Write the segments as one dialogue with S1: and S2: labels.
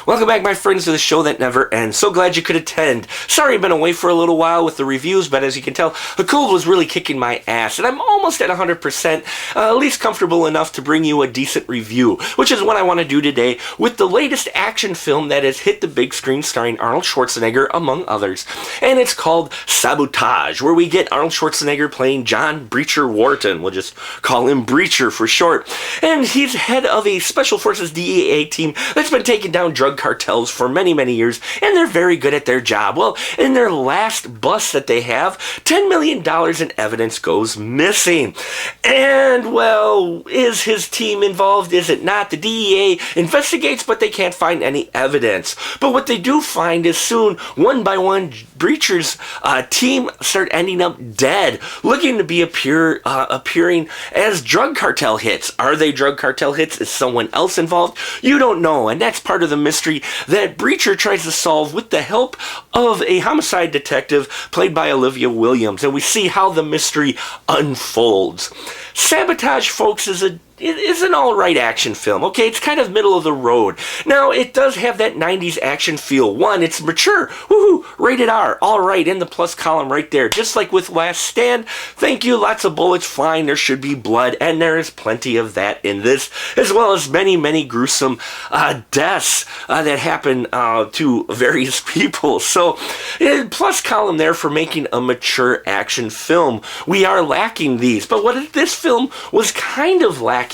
S1: Welcome back, my friends, to the show that never ends. So glad you could attend. Sorry I've been away for a little while with the reviews, but as you can tell, the cold was really kicking my ass, and I'm almost at 100%, at least comfortable enough to bring you a decent review, which is what I want to do today with the latest action film that has hit the big screen starring Arnold Schwarzenegger, among others. And it's called Sabotage, where we get Arnold Schwarzenegger playing John Breacher Wharton. We'll just call him Breacher for short. And he's head of a Special Forces DEA team that's been taking down drug cartels for many, many years, and they're very good at their job. Well, in their last bust that they have, $10 million in evidence goes missing. And, well, is his team involved? Is it not? The DEA investigates, but they can't find any evidence. But what they do find is soon, one by one, Breacher's team start ending up dead, looking to be appearing as drug cartel hits. Are they drug cartel hits? Is someone else involved? You don't know, and that's part of the mystery that Breacher tries to solve with the help of a homicide detective played by Olivia Williams, and we see how the mystery unfolds. Sabotage, folks, is an alright action film, okay? It's kind of middle of the road. Now, it does have that 90s action feel. One, it's mature. Woohoo! Rated R. Alright, in the plus column right there. Just like with Last Stand, thank you, lots of bullets flying, there should be blood, and there is plenty of that in this, as well as many, many gruesome deaths that happen to various people. So, plus column there for making a mature action film. We are lacking these, but what this film was kind of lacking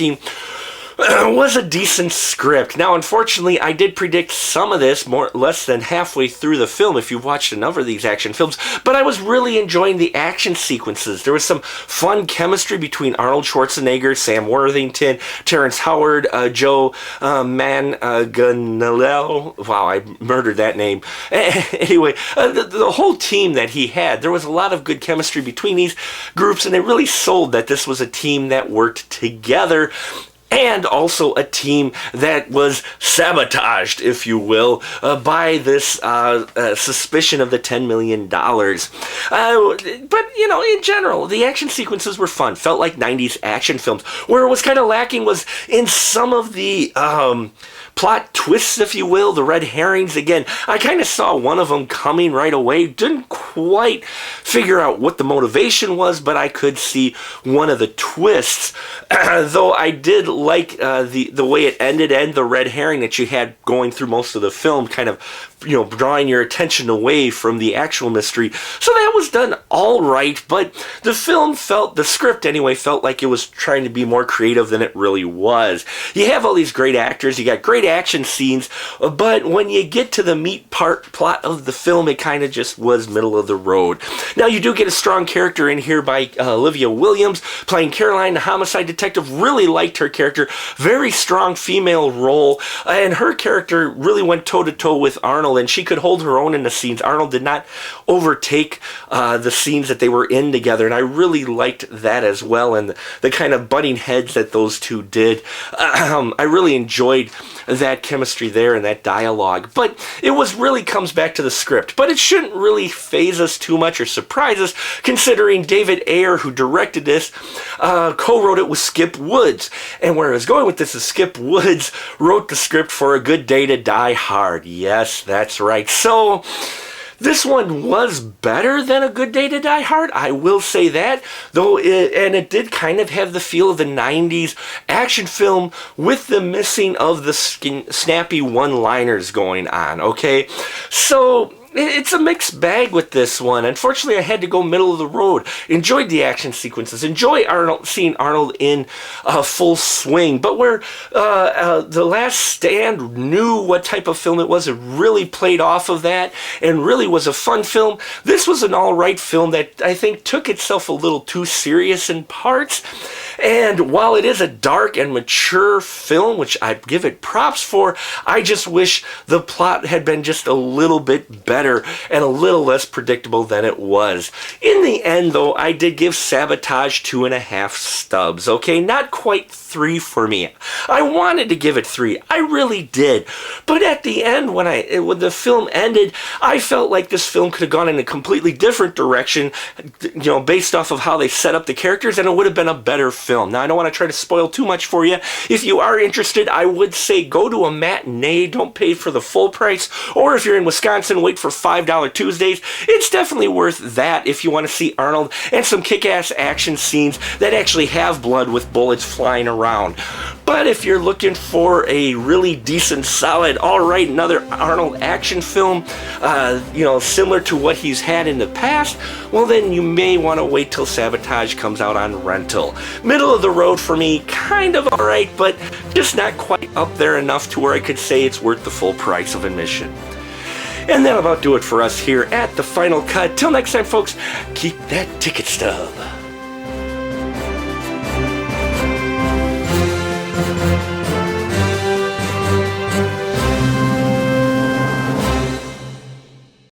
S1: was a decent script. Now, unfortunately, I did predict some of this less than halfway through the film, if you've watched a number of these action films, but I was really enjoying the action sequences. There was some fun chemistry between Arnold Schwarzenegger, Sam Worthington, Terrence Howard, Joe Manganiello. Wow, I murdered that name. Anyway, the whole team that he had, there was a lot of good chemistry between these groups, and it really sold that this was a team that worked together, and also a team that was sabotaged, if you will, by this suspicion of the $10 million. But, you know, in general, the action sequences were fun. Felt like 90s action films. Where it was kind of lacking was in some of the plot twists, if you will, the red herrings. Again, I kind of saw one of them coming right away. Didn't quite figure out what the motivation was, but I could see one of the twists. Though I did like the way it ended and the red herring that you had going through most of the film, kind of, you know, drawing your attention away from the actual mystery. So that was done all right, but the script anyway, felt like it was trying to be more creative than it really was. You have all these great actors, you got great action scenes, but when you get to the meat plot of the film, it kind of just was middle of the road. Now, you do get a strong character in here by Olivia Williams, playing Caroline, the homicide detective. Really liked her character. Very strong female role, and her character really went toe-to-toe with Arnold, and she could hold her own in the scenes. Arnold did not overtake the scenes that they were in together, and I really liked that as well, and the kind of butting heads that those two did. I really enjoyed that chemistry there and that dialogue, but it really comes back to the script. But it shouldn't really faze us too much or surprise us, considering David Ayer, who directed this, co-wrote it with Skip Woods. And where I was going with this is Skip Woods wrote the script for A Good Day to Die Hard. Yes, that's right. So this one was better than A Good Day to Die Hard, I will say that, though, it did kind of have the feel of the 90s action film with the missing of the snappy one-liners going on, okay? So it's a mixed bag with this one. Unfortunately, I had to go middle of the road. Enjoyed the action sequences. Enjoy seeing Arnold in full swing. But where The Last Stand knew what type of film it was, it really played off of that and really was a fun film. This was an alright film that I think took itself a little too serious in parts. And while it is a dark and mature film, which I'd give it props for, I just wish the plot had been just a little bit better. better and a little less predictable than it was. In the end, though, I did give Sabotage 2.5 stubs, okay? Not quite 3 for me. I wanted to give it 3. I really did. But at the end, when the film ended, I felt like this film could have gone in a completely different direction, based off of how they set up the characters, and it would have been a better film. Now, I don't want to try to spoil too much for you. If you are interested, I would say go to a matinee. Don't pay for the full price. Or if you're in Wisconsin, wait for $5 Tuesdays. It's definitely worth that if you want to see Arnold and some kick-ass action scenes that actually have blood with bullets flying around. But if you're looking for a really decent, solid, alright, another Arnold action film, similar to what he's had in the past, well then you may want to wait till Sabotage comes out on rental. Middle of the road for me, kind of alright, but just not quite up there enough to where I could say it's worth the full price of admission. And that'll about do it for us here at The Final Cut. Till next time, folks, keep that ticket stub.